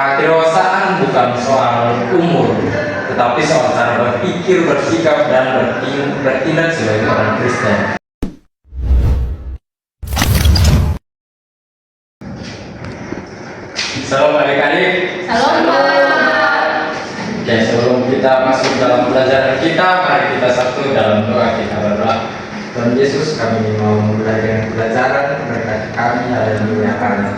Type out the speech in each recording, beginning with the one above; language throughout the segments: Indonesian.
Kedewasaan bukan soal umur, tetapi soal cara berpikir, bersikap, dan bertindak sebagai orang Kristen. Salam adik-adik. Salam. Oke, sebelum kita masuk dalam pelajaran kita, mari kita satu dalam doa. Kita berdoa. Tuhan Yesus, kami mau memulai dengan pelajaran, berkati kami, haleluya, amin.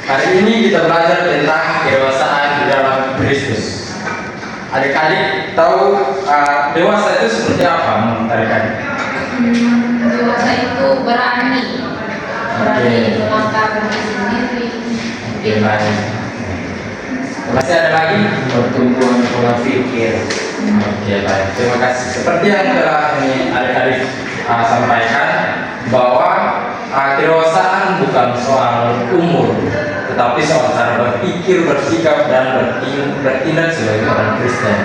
Hari ini kita belajar tentang kedewasaan di dalam Kristus. Adik-adik tahu dewasa itu seperti apa menurut adik-adik? Dewasa itu berani melangkah kaki sendiri. Oke, baik. Masih ada lagi? Pertumbuhan pola pikir. Oke, baik. Terima kasih. Seperti yang telah ini adik-adik sampaikan, bahwa kedewasaan bukan soal umur, tetapi soal cara berpikir, bersikap, dan bertindak sebagai orang Kristen.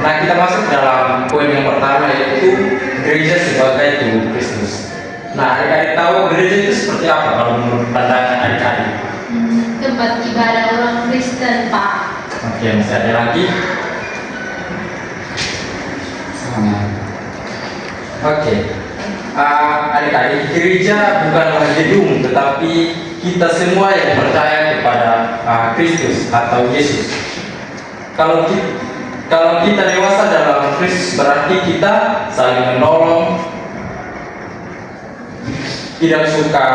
Nah, kita masuk dalam poin yang pertama, yaitu gereja sebagai tubuh Kristus. Nah, adik-adik tahu gereja itu seperti apa kalau menurut pandangan adik-adik? Tempat ibadah orang Kristen, Pak. Oke, masih ada lagi? Sama. Oke. Adik-adik, gereja bukanlah gedung, tetapi kita semua yang percaya kepada Kristus atau Yesus. Kalau kita dewasa dalam Kristus, berarti kita saling menolong, tidak suka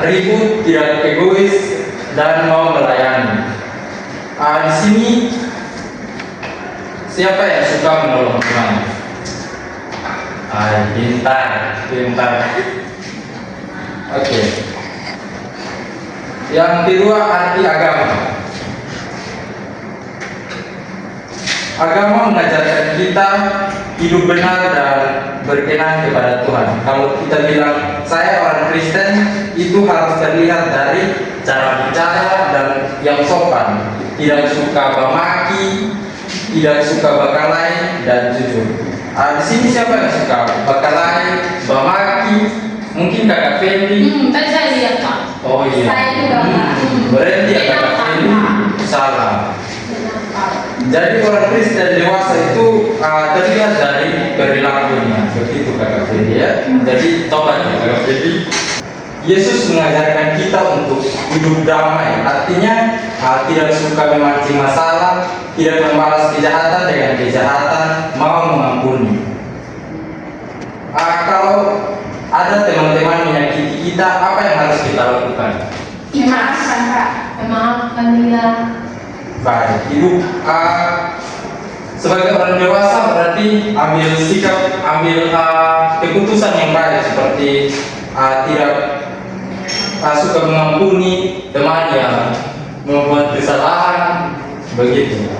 ribut, tidak egois, dan mau melayani. Di sini siapa yang suka menolong teman? Pintar. Oke. Yang kedua, arti agama. Agama mengajarkan kita hidup benar dan berkenan kepada Tuhan. Kalau kita bilang saya orang Kristen, itu harus terlihat dari cara bicara dan yang sopan, tidak suka memaki, tidak suka bakalain, dan jujur. Di sini siapa yang suka bakalain, memaki? Mungkin kakak Fendi. Tadi saya lihat, Pak. Oh iya. Saya juga, Pak. Berarti ya kakak Fendi salah. Jadi orang Kristen dewasa itu terlihat dari perilakunya, begitu kakak Fendi ya. Jadi tobat ya kakak Fendi. Yesus mengajarkan kita untuk hidup damai, artinya tidak suka memancing masalah, tidak membalas kejahatan dengan kejahatan, mau mengampuni. Kalau ada teman-teman menyakiti kita, apa yang harus kita lakukan? Memaafkan, Pak. Memaafkan dia. Baik, hidup sebagai orang dewasa berarti ambil sikap, ambil keputusan yang baik, seperti tidak suka mengampuni teman yang membuat kesalahan, begitu.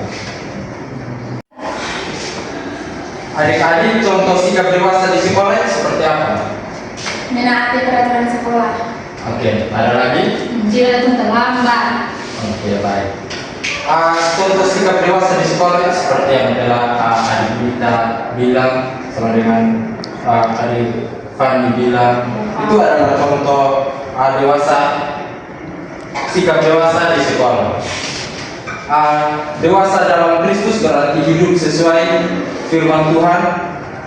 Adik-adik, contoh sikap dewasa di sekolah seperti apa? Menaati peraturan sekolah. Oke, ada lagi? Tidak terlambat. Oke, baik. Contoh sikap dewasa di sekolah seperti yang telah adik kita bilang, sama dengan adik Fanny bilang, itu adalah contoh dewasa, sikap dewasa di sekolah. Dewasa dalam Kristus berarti hidup sesuai firman Tuhan,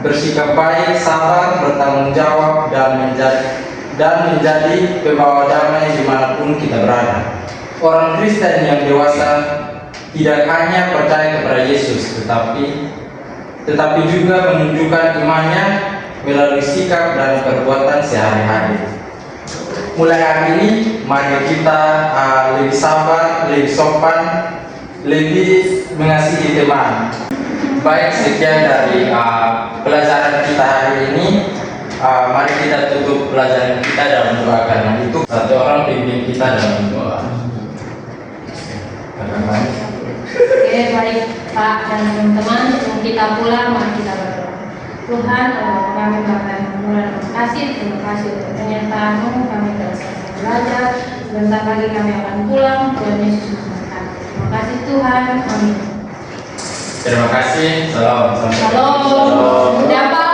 bersikap baik, sabar, bertanggung jawab, dan menjadi pembawa damai dimanapun kita berada. Orang Kristen yang dewasa tidak hanya percaya kepada Yesus, tetapi juga menunjukkan imannya melalui sikap dan perbuatan sehari-hari. Mulai hari ini, mari kita lebih sabar, lebih sopan, lebih mengasihi teman. Baik, sekian dari pelajaran kita hari ini. Mari kita tutup pelajaran kita dalam doa, karena itu satu orang pimpin kita dalam doa. Oke, baik Pak dan teman-teman, sebelum kita pulang, mari kita berdoa. Tuhan, kami Bapa yang murah, terima kasih untuk penyertaan-Mu. Kami telah selesai belajar. Sebentar lagi kami akan pulang. Tuhan Yesus memberkati. Terima kasih Tuhan. Amin. Terima kasih. Salam. Shalom. Dapat.